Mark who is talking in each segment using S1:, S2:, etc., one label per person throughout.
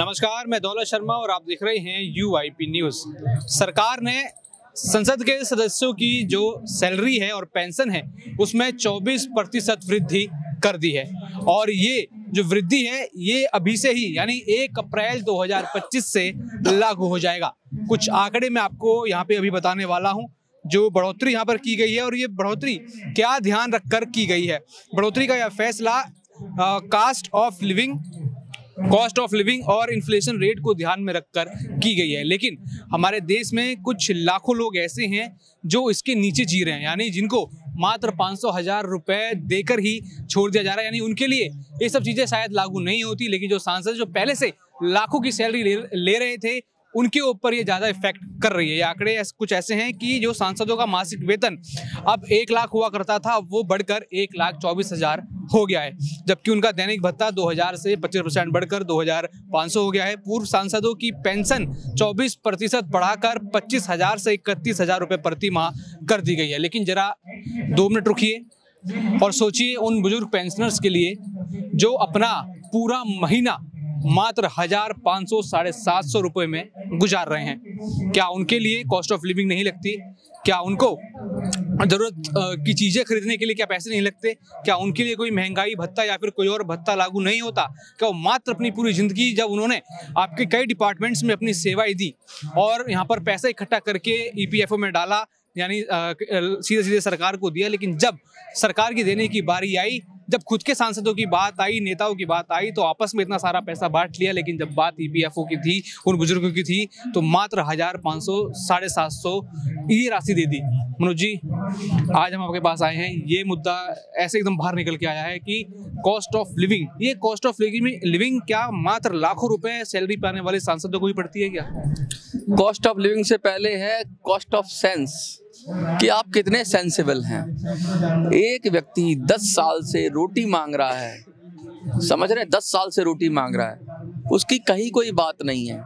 S1: नमस्कार, मैं दौलत शर्मा और आप देख रहे हैं UIP न्यूज। सरकार ने संसद के सदस्यों की जो सैलरी है और पेंशन है उसमें 24% वृद्धि कर दी है और ये जो वृद्धि है ये अभी से ही यानी 1 अप्रैल 2025 से लागू हो जाएगा। कुछ आंकड़े मैं आपको यहाँ पे अभी बताने वाला हूँ जो बढ़ोतरी यहाँ पर की गई है और ये बढ़ोतरी क्या ध्यान रखकर की गई है। बढ़ोतरी का यह फैसला कॉस्ट ऑफ लिविंग और इन्फ्लेशन रेट को ध्यान में रखकर की गई है। लेकिन हमारे देश में कुछ लाखों लोग ऐसे हैं जो इसके नीचे जी रहे हैं, यानी जिनको मात्र 500,000 रुपए देकर ही छोड़ दिया जा रहा है। यानी उनके लिए ये सब चीजें शायद लागू नहीं होती, लेकिन जो सांसद जो पहले से लाखों की सैलरी ले रहे थे उनके ऊपर ये ज्यादा इफेक्ट कर रही है। ये आंकड़े कुछ ऐसे हैं कि जो सांसदों का मासिक वेतन अब 1 लाख हुआ करता था वो बढ़कर 1,24,000 हो गया है, जबकि उनका दैनिक भत्ता 2000 से 25% बढ़कर 2,500 हो गया है। पूर्व सांसदों की पेंशन 24% बढ़ाकर 25,000 से 31,000 रुपए प्रति माह कर दी गई है। लेकिन जरा 2 मिनट रुकिए और सोचिए उन बुजुर्ग पेंशनर्स के लिए जो अपना पूरा महीना मात्र 1,500 750 रुपए में गुजार रहे हैं। क्या उनके लिए कॉस्ट ऑफ लिविंग नहीं लगती? क्या उनको जरूरत की चीजें खरीदने के लिए क्या पैसे नहीं लगते? क्या उनके लिए कोई महंगाई भत्ता या फिर कोई और भत्ता लागू नहीं होता? क्या वो मात्र अपनी पूरी जिंदगी जब उन्होंने आपके कई डिपार्टमेंट्स में अपनी सेवाएं दी और यहाँ पर पैसा इकट्ठा करके EPFO में डाला, यानी सीधे सीधे सरकार को दिया, लेकिन जब सरकार की देने की बारी आई, जब खुद के सांसदों की बात आई, नेताओं की बात आई, तो आपस में इतना सारा पैसा बांट लिया, लेकिन जब बात EPFO की थी, उन बुजुर्गों की थी, तो मात्र 1,500 750 ये राशि दे दी। मनोज जी, आज हम आपके पास आए हैं, ये मुद्दा ऐसे एकदम बाहर निकल के आया है कि कॉस्ट ऑफ लिविंग, ये कॉस्ट ऑफ लिविंग क्या मात्र लाखों रुपए सैलरी पाने वाले सांसदों को ही पड़ती है क्या?
S2: कॉस्ट ऑफ लिविंग से पहले है कॉस्ट ऑफ सेंस कि आप कितने सेंसिबल हैं। एक व्यक्ति 10 साल से रोटी मांग रहा है, समझ रहे हैं, 10 साल से रोटी मांग रहा है, उसकी कहीं कोई बात नहीं है,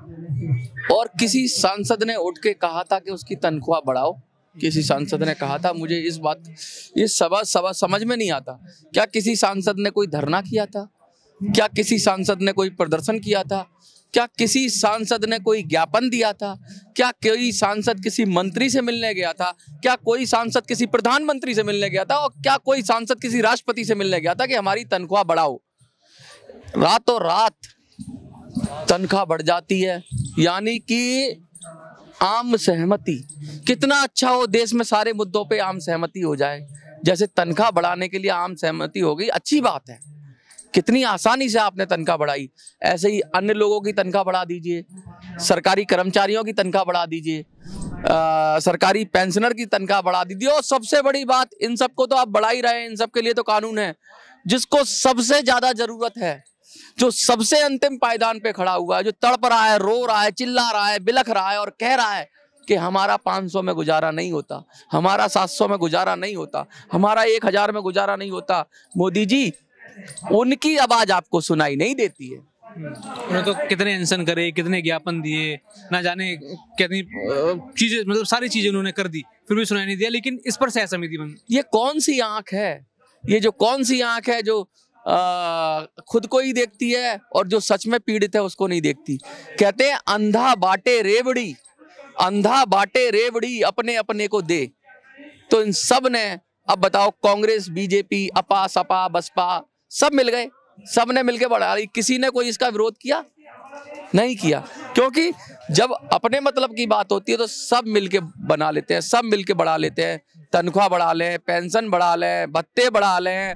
S2: और किसी सांसद ने उठ के कहा था कि उसकी तनख्वाह बढ़ाओ। किसी सांसद ने कहा था, मुझे ये सवाल समझ में नहीं आता। क्या किसी सांसद ने कोई धरना किया था? क्या किसी सांसद ने कोई प्रदर्शन किया था? क्या किसी सांसद ने कोई ज्ञापन दिया था? क्या कोई सांसद किसी मंत्री से मिलने गया था? क्या कोई सांसद किसी प्रधानमंत्री से मिलने गया था? और क्या कोई सांसद किसी राष्ट्रपति से मिलने गया था कि हमारी तनख्वाह बढ़ाओ? रातों रात तनख्वाह बढ़ जाती है, यानी कि आम सहमति। कितना अच्छा हो देश में सारे मुद्दों पे आम सहमति हो जाए। जैसे तनख्वाह बढ़ाने के लिए आम सहमति हो गई, अच्छी बात है, कितनी आसानी से आपने तनख्वाह बढ़ाई। ऐसे ही अन्य लोगों की तनख्वाह बढ़ा दीजिए, सरकारी कर्मचारियों की तनख्वाह बढ़ा दीजिए, सरकारी पेंशनर की तनख्वाह बढ़ा दीजिए। और सबसे बड़ी बात, इन सबको तो आप बढ़ा ही रहे हैं, इन सब के लिए तो कानून है। जिसको सबसे ज्यादा जरूरत है, जो सबसे अंतिम पायदान पे खड़ा हुआ है, जो तड़प रहा है, रो रहा है, चिल्ला रहा है, बिलख रहा है और कह रहा है कि हमारा 500 में गुजारा नहीं होता, हमारा 700 में गुजारा नहीं होता, हमारा 1,000 में गुजारा नहीं होता, मोदी जी, उनकी आवाज आपको सुनाई नहीं देती है।
S1: उन्होंने तो कितने अनशन करे, कितने ज्ञापन दिए, ना जाने कितनी चीजें, मतलब सारी चीजें उन्होंने कर दी, फिर भी सुनाई नहीं दिया। लेकिन इस पर सह समिति बन,
S2: ये कौन सी आंख है? ये जो कौन सी आंख है जो खुद को ही देखती है और जो सच में पीड़ित है उसको नहीं देखती? कहते हैं अंधा बाटे रेवड़ी, अंधा बाटे रेवड़ी अपने अपने को दे। तो इन सब ने, अब बताओ, कांग्रेस, BJP, अपा, सपा, बसपा, सब मिल गए, सब ने मिलके बढ़ा ली। किसी ने कोई इसका विरोध किया? नहीं किया, क्योंकि जब अपने मतलब की बात होती है तो सब मिलके बना लेते हैं, सब मिलके बढ़ा लेते हैं। तनख्वाह बढ़ा लें, पेंशन बढ़ा लें, भत्ते बढ़ा लें,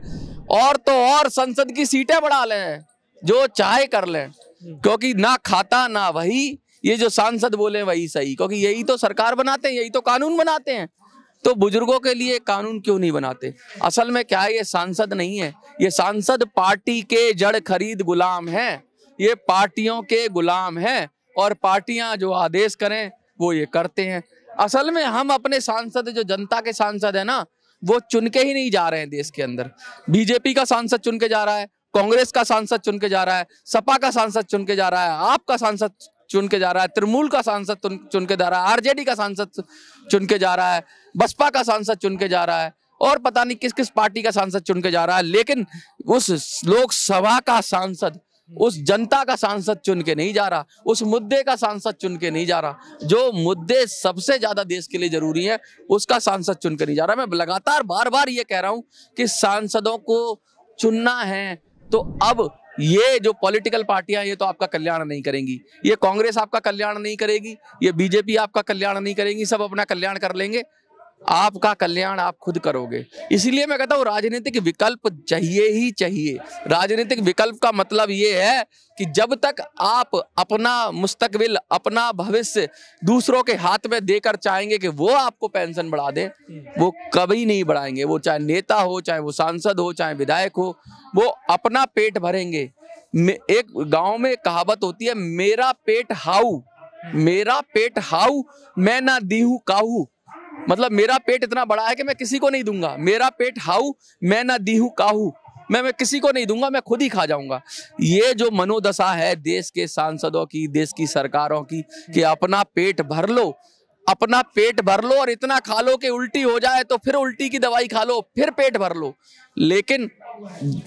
S2: और तो और संसद की सीटें बढ़ा लें, जो चाहे कर लें, क्योंकि ना खाता ना वही, ये जो सांसद बोले वही सही, क्योंकि यही तो सरकार बनाते हैं, यही तो कानून बनाते हैं। तो बुजुर्गों के लिए कानून क्यों नहीं बनाते? असल में क्या है, ये सांसद नहीं है, ये सांसद पार्टी के जड़ खरीद गुलाम हैं, ये पार्टियों के गुलाम हैं, और पार्टियां जो आदेश करें वो ये करते हैं। असल में हम अपने सांसद, जो जनता के सांसद है ना, वो चुन के ही नहीं जा रहे हैं देश के अंदर। BJP का सांसद चुन के जा रहा है, कांग्रेस का सांसद चुन के जा रहा है, सपा का सांसद चुन के जा रहा है, आपका सांसद चुन के जा रहा है, तृणमूल का सांसद चुन के जा रहा है, RJD का सांसद चुन के जा रहा है, बसपा का सांसद चुन के जा रहा है, और पता नहीं किस किस पार्टी का सांसद चुन के जा रहा है। लेकिन उस लोकसभा का सांसद उस जनता का सांसद चुन के नहीं जा रहा, उस मुद्दे का सांसद चुन के नहीं जा रहा, जो मुद्दे सबसे ज्यादा देश के लिए जरूरी है उसका सांसद चुन के नहीं जा रहा। मैं लगातार बार बार ये कह रहा हूं कि सांसदों को चुनना है तो अब ये जो पॉलिटिकल पार्टियां ये तो आपका कल्याण नहीं करेंगी, ये कांग्रेस आपका कल्याण नहीं करेगी, ये बीजेपी आपका कल्याण नहीं करेगी, सब अपना कल्याण कर लेंगे, आपका कल्याण आप खुद करोगे। इसलिए मैं कहता हूं राजनीतिक विकल्प चाहिए ही चाहिए। राजनीतिक विकल्प का मतलब ये है कि जब तक आप अपना मुस्तकबिल, अपना भविष्य दूसरों के हाथ में देकर चाहेंगे कि वो आपको पेंशन बढ़ा दें, वो कभी नहीं बढ़ाएंगे। वो चाहे नेता हो, चाहे वो सांसद हो, चाहे विधायक हो, वो अपना पेट भरेंगे। एक गांव में कहावत होती है, मेरा पेट हाउ, मेरा पेट हाउ मैं ना दीहूं काहू। मतलब मेरा पेट इतना बड़ा है कि मैं किसी को नहीं दूंगा। मेरा पेट हाउ मैं ना दीहूं काहू, मैं किसी को नहीं दूंगा, मैं खुद ही खा जाऊंगा। ये जो मनोदशा है देश के सांसदों की, देश की सरकारों की, कि अपना पेट भर लो, अपना पेट भर लो और इतना खा लो कि उल्टी हो जाए तो फिर उल्टी की दवाई खा लो, फिर पेट भर लो। लेकिन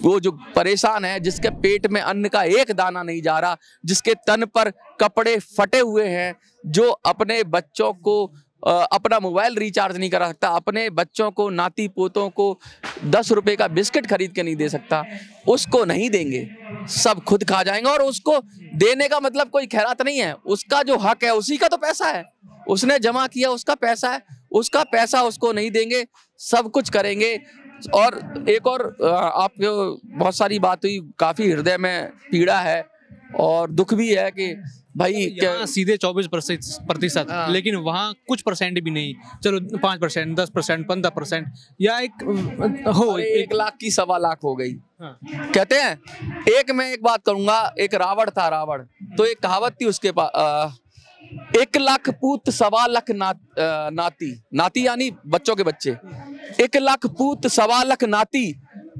S2: वो जो परेशान है, जिसके पेट में अन्न का एक दाना नहीं जा रहा, जिसके तन पर कपड़े फटे हुए हैं, जो अपने बच्चों को अपना मोबाइल रिचार्ज नहीं करा सकता, अपने बच्चों को, नाती पोतों को 10 रुपए का बिस्किट खरीद के नहीं दे सकता, उसको नहीं देंगे, सब खुद खा जाएंगे। और उसको देने का मतलब कोई खैरात नहीं है, उसका जो हक है उसी का तो पैसा है, उसने जमा किया, उसका पैसा है, उसका पैसा उसको नहीं देंगे, सब कुछ करेंगे। और एक और आपको बहुत सारी बात हुई, काफी हृदय में पीड़ा है और दुख भी है कि भाई
S1: यहाँ सीधे 24%, लेकिन वहाँ कुछ परसेंट भी नहीं, चलो 5%, 10%, 15% या एक हो
S2: 1 लाख की 1.25 लाख हो गई।
S1: हाँ।
S2: कहते हैं एक, मैं एक बात करूंगा, एक रावण था, रावण तो एक कहावत थी उसके पास, 1 लाख पूत 1.25 लाख नाती, नाती यानी बच्चों के बच्चे, 1 लाख पूत 1.25 लाख नाती,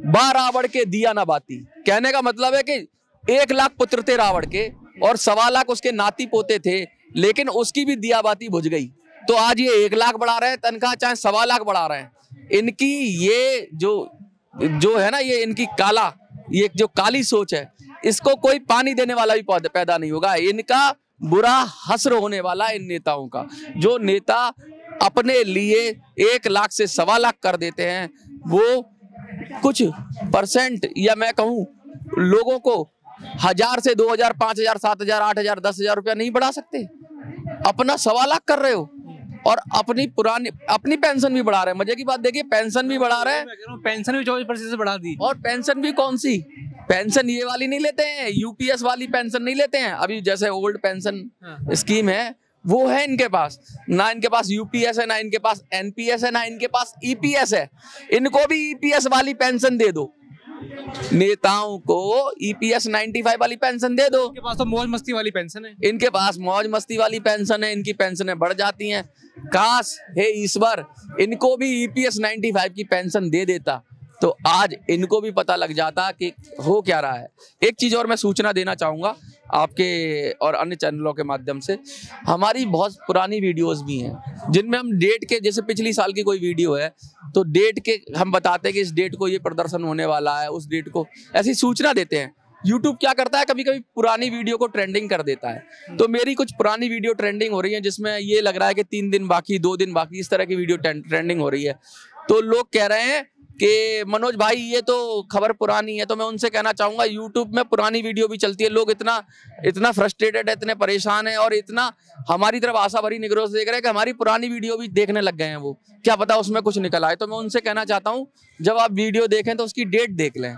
S2: 12 रावण के दिया ना बाती। कहने का मतलब है कि 1 लाख पुत्र थे रावण के और 1.25 लाख उसके नाती पोते थे, लेकिन उसकी भी दिया बाती बुझ गई। तो आज ये 1 लाख बढ़ा रहे हैं तनख्वाह, चाहे 1.25 लाख बढ़ा रहे हैं। इनकी ये जो है ना, ये इनकी ये जो काली सोच है, इसको कोई पानी देने वाला भी पैदा नहीं होगा। इनका बुरा हश्र होने वाला है इन नेताओं का। जो नेता अपने लिए 1 लाख से 1.25 लाख कर देते हैं, वो कुछ परसेंट, या मैं कहूं लोगों को 1000 से 2000, 5000, 7000, 8000, 10,000 रुपया नहीं बढ़ा सकते। अपना 1.25 लाख कर रहे हो और अपनी पेंशन भी बढ़ा रहे हैं। मजे की बात देखिए, पेंशन भी बढ़ा रहे हैं,
S1: पेंशन भी 24% से बढ़ा दी।
S2: और पेंशन भी कौन सी पेंशन, ये वाली नहीं लेते हैं, यूपीएस वाली पेंशन नहीं लेते हैं। अभी जैसे ओल्ड पेंशन स्कीम है वो है इनके पास, ना इनके पास यूपीएस है, ना इनके पास एनपीएस है, ना इनके पास ईपीएस है। इनको भी ईपीएस वाली पेंशन दे दो, नेताओं को ईपीएस 95 वाली पेंशन दे दो।
S1: इनके पास तो मौज मस्ती वाली पेंशन है,
S2: इनके पास मौज मस्ती वाली पेंशन है, इनकी पेंशनें बढ़ जाती हैं। काश हे ईश्वर इनको भी ईपीएस 95 की पेंशन दे देता, तो आज इनको भी पता लग जाता कि हो क्या रहा है। एक चीज और मैं सूचना देना चाहूंगा आपके और अन्य चैनलों के माध्यम से, हमारी बहुत पुरानी वीडियोस भी हैं जिनमें हम डेट के, जैसे पिछली साल की कोई वीडियो है तो डेट के हम बताते हैं कि इस डेट को ये प्रदर्शन होने वाला है, उस डेट को ऐसी सूचना देते हैं। यूट्यूब क्या करता है, कभी कभी पुरानी वीडियो को ट्रेंडिंग कर देता है। तो मेरी कुछ पुरानी वीडियो ट्रेंडिंग हो रही है जिसमें ये लग रहा है कि 3 दिन बाकी, 2 दिन बाकी, इस तरह की वीडियो ट्रेंडिंग हो रही है। तो लोग कह रहे हैं कि मनोज भाई ये तो खबर पुरानी है। तो मैं उनसे कहना चाहूंगा, यूट्यूब में पुरानी वीडियो भी चलती है। लोग इतना फ्रस्ट्रेटेड है, इतने परेशान है और इतना हमारी तरफ आशा भरी निगाहों से देख रहे हैं कि हमारी पुरानी वीडियो भी देखने लग गए हैं। वो क्या पता उसमें कुछ निकल आए। तो मैं उनसे कहना चाहता हूँ, जब आप वीडियो देखें तो उसकी डेट देख लें।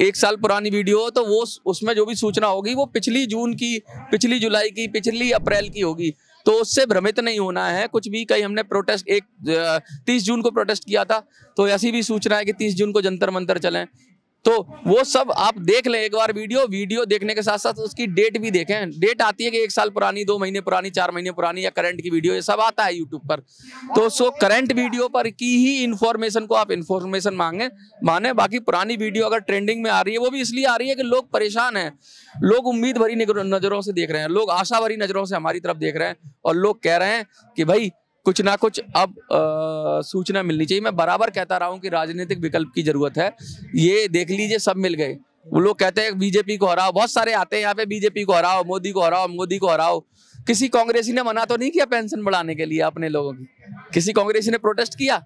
S2: 1 साल पुरानी वीडियो हो तो वो उसमें जो भी सूचना होगी वो पिछली जून की, पिछली जुलाई की, पिछली अप्रैल की होगी। तो उससे भ्रमित नहीं होना है कुछ भी। कहीं हमने प्रोटेस्ट 30 जून को प्रोटेस्ट किया था, तो ऐसी भी सूचना है कि 30 जून को जंतर मंतर चलें। तो वो सब आप देख लें एक बार वीडियो देखने के साथ साथ उसकी डेट भी देखें। डेट आती है कि 1 साल पुरानी, 2 महीने पुरानी, 4 महीने पुरानी, या करंट की वीडियो, ये सब आता है यूट्यूब पर। तो सो करंट वीडियो पर की ही इंफॉर्मेशन को आप इंफॉर्मेशन माने। बाकी पुरानी वीडियो अगर ट्रेंडिंग में आ रही है, वो भी इसलिए आ रही है कि लोग परेशान हैं, लोग उम्मीद भरी नजरों से देख रहे हैं, लोग आशा भरी नजरों से हमारी तरफ देख रहे हैं और लोग कह रहे हैं कि भाई कुछ ना कुछ अब सूचना मिलनी चाहिए। मैं बराबर कहता रहा हूं कि राजनीतिक विकल्प की जरूरत है। ये देख लीजिए, सब मिल गए। वो लोग कहते हैं बीजेपी को हराओ, बहुत सारे आते हैं यहाँ पे, बीजेपी को हराओ, मोदी को हराओ, मोदी को हराओ। किसी कांग्रेसी ने मना तो नहीं किया पेंशन बढ़ाने के लिए अपने लोगों की? किसी कांग्रेसी ने प्रोटेस्ट किया?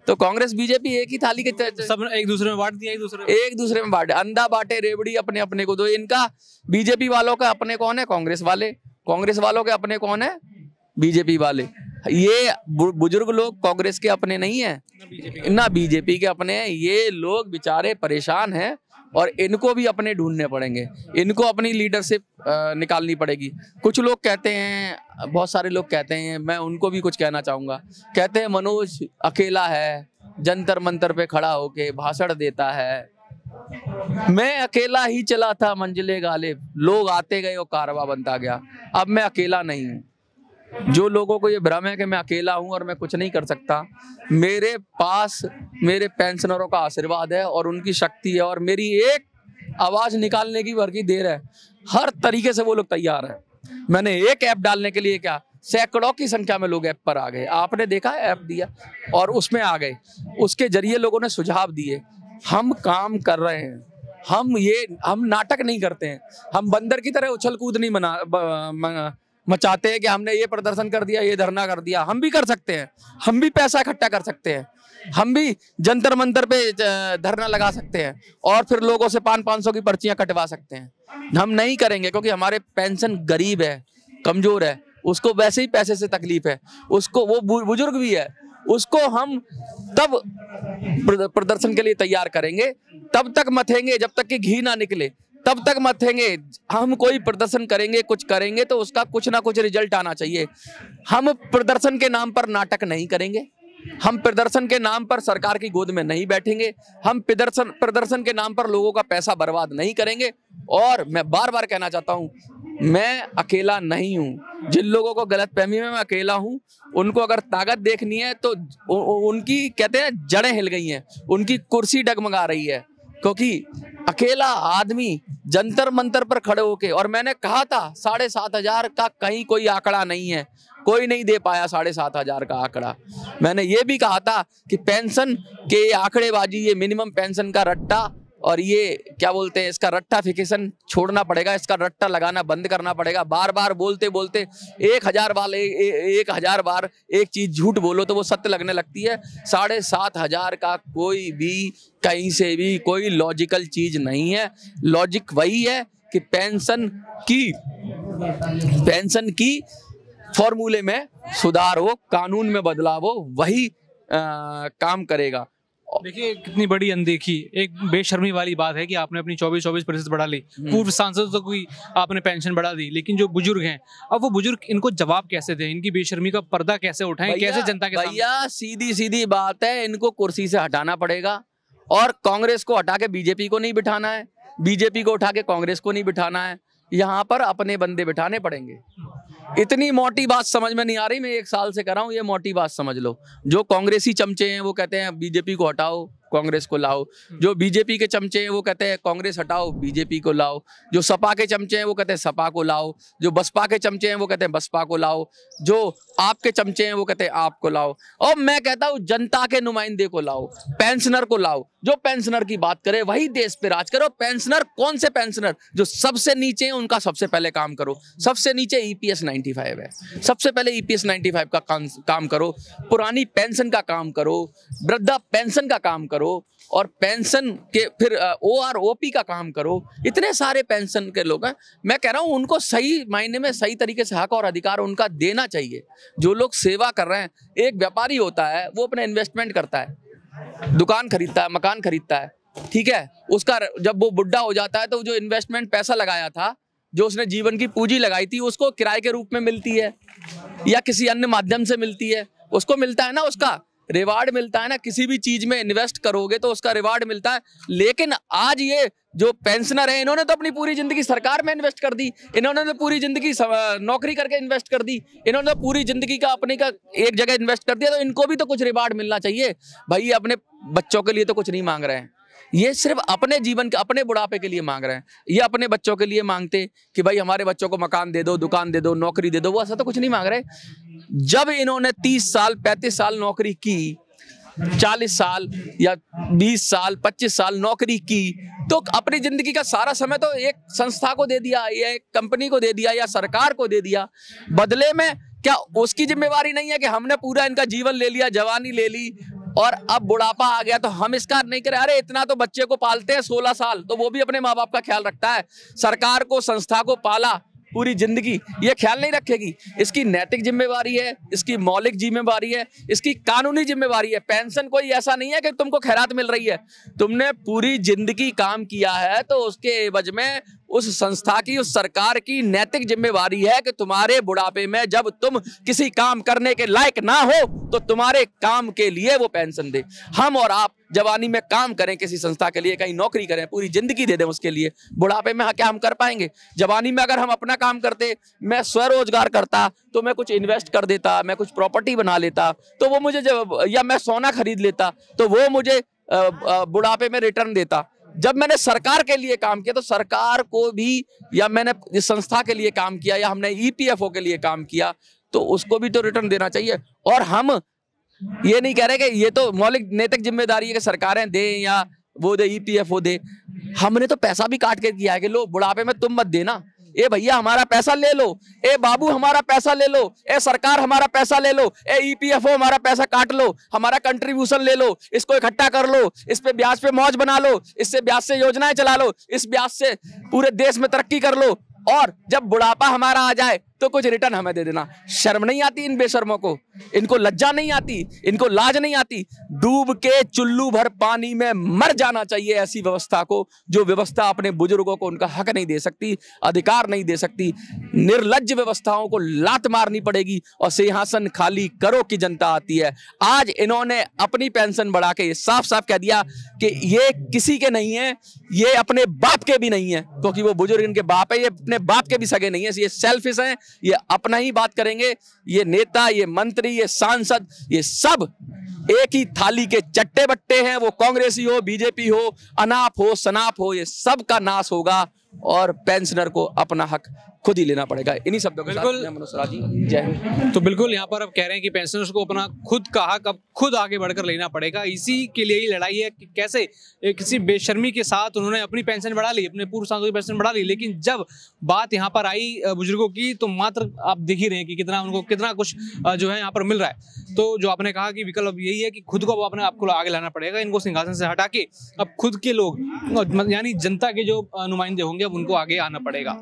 S2: तो कांग्रेस बीजेपी एक ही थाली के
S1: सब एक दूसरे में बांट दिया,
S2: एक दूसरे में बांटे, अंधा बांटे रेवड़ी अपने अपने को। तो इनका बीजेपी वालों का अपने कौन है? कांग्रेस वाले। कांग्रेस वालों के अपने कौन है? बीजेपी वाले। ये बुजुर्ग लोग कांग्रेस के अपने नहीं है ना बीजेपी के अपने हैं। ये लोग बेचारे परेशान हैं और इनको भी अपने ढूंढने पड़ेंगे, इनको अपनी लीडरशिप निकालनी पड़ेगी। कुछ लोग कहते हैं, बहुत सारे लोग कहते हैं, मैं उनको भी कुछ कहना चाहूँगा, कहते हैं मनोज अकेला है, जंतर मंतर पे खड़ा होके भाषण देता है। मैं अकेला ही चला था मंजिले गालिब, लोग आते गए और कारवां बनता गया। अब मैं अकेला नहीं हूँ। जो लोगों को ये भ्रम है कि मैं अकेला हूं और मैं कुछ नहीं कर सकता, मेरे पास मेरे पेंशनरों का आशीर्वाद है और उनकी शक्ति है और मेरी एक आवाज निकालने की भर की देर है। हर तरीके से वो लोग तैयार हैं। मैंने एक ऐप डालने के लिए क्या, सैकड़ों की संख्या में लोग ऐप पर आ गए। आपने देखा है, ऐप दिया और उसमें आ गए, उसके जरिए लोगों ने सुझाव दिए। हम काम कर रहे हैं, हम नाटक नहीं करते हैं, हम बंदर की तरह उछल कूद नहीं मचाते हैं कि हमने ये प्रदर्शन कर दिया, ये धरना कर दिया। हम भी कर सकते हैं, हम भी पैसा इकट्ठा कर सकते हैं, हम भी जंतर मंतर पे धरना लगा सकते हैं और फिर लोगों से 500 की पर्चियां कटवा सकते हैं। हम नहीं करेंगे क्योंकि हमारे पेंशन गरीब है, कमजोर है, उसको वैसे ही पैसे से तकलीफ है, उसको वो बुजुर्ग भी है, उसको हम तब प्रदर्शन के लिए तैयार करेंगे, तब तक मथेंगे जब तक कि घी ना निकले, तब तक मथेंगे। हम कोई प्रदर्शन करेंगे, कुछ करेंगे तो उसका कुछ ना कुछ रिजल्ट आना चाहिए। हम प्रदर्शन के नाम पर नाटक नहीं करेंगे, हम प्रदर्शन के नाम पर सरकार की गोद में नहीं बैठेंगे, हम प्रदर्शन के नाम पर लोगों का पैसा बर्बाद नहीं करेंगे। और मैं बार बार कहना चाहता हूं, मैं अकेला नहीं हूं। जिन लोगों को गलतफहमी में मैं अकेला हूं, उनको अगर ताकत देखनी है तो उनकी कहते हैं जड़ें हिल गई हैं, उनकी कुर्सी डगमगा रही है, क्योंकि अकेला आदमी जंतर मंतर पर खड़े होके, और मैंने कहा था 7,500 का कहीं कोई आंकड़ा नहीं है, कोई नहीं दे पाया 7,500 का आंकड़ा। मैंने ये भी कहा था कि पेंशन के आंकड़ेबाजी, ये मिनिमम पेंशन का रट्टा और ये क्या बोलते हैं, इसका रट्टाफिकेशन छोड़ना पड़ेगा, इसका रट्टा लगाना बंद करना पड़ेगा। बार बार बोलते बोलते 1,000 बार एक चीज झूठ बोलो तो वो सत्य लगने लगती है। 7,500 का कोई भी कहीं से भी कोई लॉजिकल चीज नहीं है। लॉजिक वही है कि पेंशन की फॉर्मूले में सुधार हो, कानून में बदलाव हो, वही काम करेगा।
S1: देखिए कितनी बड़ी अनदेखी, एक बेशर्मी वाली बात है कि आपने अपनी 24% बढ़ा ली, पूर्व सांसदों की आपने पेंशन बढ़ा दी, लेकिन जो बुजुर्ग हैं, अब वो बुजुर्ग इनको जवाब कैसे दें, इनकी बेशर्मी का पर्दा कैसे उठाएं, कैसे जनता के सामने?
S2: भैया सीधी बात है, इनको कुर्सी से हटाना पड़ेगा और कांग्रेस को हटा के बीजेपी को नहीं बिठाना है, बीजेपी को उठा के कांग्रेस को नहीं बिठाना है, यहाँ पर अपने बंदे बिठाने पड़ेंगे। इतनी मोटी बात समझ में नहीं आ रही, मैं 1 साल से कर रहा हूँ, ये मोटी बात समझ लो। जो कांग्रेसी चमचे हैं वो कहते हैं बीजेपी को हटाओ, कांग्रेस को लाओ। जो बीजेपी के चमचे हैं वो कहते हैं कांग्रेस हटाओ, बीजेपी को लाओ। जो सपा के चमचे हैं वो कहते हैं सपा को लाओ। जो बसपा के चमचे हैं वो कहते हैं बसपा को लाओ। जो आपके चमचे हैं वो कहते हैं आपको लाओ। और मैं कहता हूँ जनता के नुमाइंदे को लाओ, पेंशनर को लाओ। जो पेंशनर की बात करे वही देश पे राज करो। पेंशनर कौन से पेंशनर? जो सबसे नीचे हैं उनका सबसे पहले काम करो। सबसे नीचे EPS 95 है, सबसे पहले EPS 95 का काम करो। पुरानी पेंशन का काम करो, वृद्धा पेंशन का काम करो और पेंशन के फिर OROP का काम करो। इतने सारे पेंशन के लोग हैं, मैं कह रहा हूं उनको सही मायने में सही तरीके से हक और अधिकार उनका देना चाहिए। जो लोग सेवा कर रहे हैं, एक व्यापारी होता है वो अपना इन्वेस्टमेंट करता है, दुकान खरीदता है, मकान खरीदता है, ठीक है। उसका जब वो बुढ़ा हो जाता है तो जो इन्वेस्टमेंट पैसा लगाया था, जो उसने जीवन की पूंजी लगाई थी, उसको किराए के रूप में मिलती है या किसी अन्य माध्यम से मिलती है, उसको मिलता है ना, उसका रिवार्ड मिलता है ना। किसी भी चीज में इन्वेस्ट करोगे तो उसका रिवार्ड मिलता है। लेकिन आज ये जो पेंशनर है, इन्होंने तो अपनी पूरी जिंदगी सरकार में इन्वेस्ट कर दी, इन्होंने तो पूरी जिंदगी नौकरी करके इन्वेस्ट कर दी, इन्होंने तो पूरी जिंदगी का अपने का एक जगह इन्वेस्ट कर दिया, तो इनको भी तो कुछ रिवार्ड मिलना चाहिए भाई। ये अपने बच्चों के लिए तो कुछ नहीं मांग रहे हैं, ये सिर्फ अपने जीवन के, अपने बुढ़ापे के लिए मांग रहे हैं। ये अपने बच्चों के लिए मांगते कि भाई हमारे बच्चों को मकान दे दो, दुकान दे दो, नौकरी दे दो, वो ऐसा तो कुछ नहीं मांग रहे। जब इन्होंने 30 साल 35 साल नौकरी की, 40 साल या 20 साल 25 साल नौकरी की, तो अपनी जिंदगी का सारा समय तो एक संस्था को दे दिया या एक कंपनी को दे दिया या सरकार को दे दिया। बदले में क्या उसकी जिम्मेवारी नहीं है कि हमने पूरा इनका जीवन ले लिया, जवानी ले ली और अब बुढ़ापा आ गया तो हम इसका नहीं करें? अरे इतना तो बच्चे को पालते हैं 16 साल, तो वो भी अपने माँ बाप का ख्याल रखता है। सरकार को, संस्था को पाला पूरी जिंदगी, ये ख्याल नहीं रखेगी? इसकी नैतिक जिम्मेवारी है, इसकी मौलिक जिम्मेवारी है, इसकी कानूनी जिम्मेवारी है। पेंशन कोई ऐसा नहीं है कि तुमको खैरात मिल रही है, तुमने पूरी जिंदगी काम किया है तो उसके एवज में उस संस्था की, उस सरकार की नैतिक जिम्मेवारी है कि तुम्हारे बुढ़ापे में जब तुम किसी काम करने के लायक ना हो तो तुम्हारे काम के लिए वो पेंशन दे। हम और आप जवानी में काम करें किसी संस्था के लिए, कहीं नौकरी करें, पूरी जिंदगी दे दें उसके लिए, बुढ़ापे में क्या हम कर पाएंगे? जवानी में अगर हम अपना काम करते, मैं स्वरोजगार करता तो मैं कुछ इन्वेस्ट कर देता, मैं कुछ प्रॉपर्टी बना लेता तो वो मुझे, या मैं सोना खरीद लेता तो वो मुझे बुढ़ापे में रिटर्न देता। जब मैंने सरकार के लिए काम किया तो सरकार को भी, या मैंने इस संस्था के लिए काम किया, या हमने ईपीएफओ के लिए काम किया तो उसको भी तो रिटर्न देना चाहिए। और हम ये नहीं कह रहे कि ये तो मौलिक नैतिक जिम्मेदारी है कि सरकारें दें या वो दे, ईपीएफओ दे। हमने तो पैसा भी काट के किया है कि लो बुढ़ापे में तुम मत देना, ए भैया हमारा पैसा ले लो, ए बाबू हमारा पैसा ले लो, ए सरकार हमारा पैसा ले लो, ए ईपीएफओ हमारा पैसा काट लो, हमारा कंट्रीब्यूशन ले लो, इसको इकट्ठा कर लो, इस पे ब्याज पे मौज बना लो, इससे ब्याज से योजनाएं चला लो, इस ब्याज से पूरे देश में तरक्की कर लो, और जब बुढ़ापा हमारा आ जाए तो कुछ रिटर्न हमें दे देना। शर्म नहीं आती इन बेशर्मों को? इनको लज्जा नहीं आती? इनको लाज नहीं आती? डूब के चुल्लू भर पानी में मर जाना चाहिए ऐसी व्यवस्था को, जो व्यवस्था अपने बुजुर्गों को उनका हक नहीं दे सकती, अधिकार नहीं दे सकती। निर्लज्ज व्यवस्थाओं को लात मारनी पड़ेगी और सिंहासन खाली करो की जनता आती है। आज इन्होंने अपनी पेंशन बढ़ा के साफ साफ कह दिया कि ये किसी के नहीं है, ये अपने बाप के भी नहीं है, क्योंकि वो बुजुर्ग इनके बाप है, ये अपने बाप के भी सगे नहीं है, ये सेल्फिश हैं, ये अपना ही बात करेंगे। ये नेता, ये मंत्री, ये सांसद, ये सब एक ही थाली के चट्टे बट्टे हैं। वो कांग्रेसी हो, बीजेपी हो, अनाप हो, सनाप हो, ये सब का नाश होगा और पेंशनर को अपना हक खुद ही लेना पड़ेगा। इन्हीं शब्दों के साथ मैं मनोज सराजी, जय हिंद।
S1: तो बिल्कुल यहाँ पर अब कह रहे हैं कि पेंशनर्स को अपना खुद का हक अब खुद आगे बढ़कर लेना पड़ेगा। इसी के लिए ही लड़ाई है कि कैसे किसी बेशर्मी के साथ उन्होंने अपनी पेंशन बढ़ा ली, अपने पूर्व सांसदों की पेंशन बढ़ा ली, लेकिन जब बात यहाँ पर आई बुजुर्गों की तो मात्र आप देख ही रहे हैं कि कितना उनको कितना कुछ जो है यहाँ पर मिल रहा है। तो जो आपने कहा कि विकल्प यही है कि खुद को अपने आप को आगे लाना पड़ेगा, इनको सिंहासन से हटा के अब खुद के लोग यानी जनता के जो नुमाइंदे होंगे अब उनको आगे आना पड़ेगा।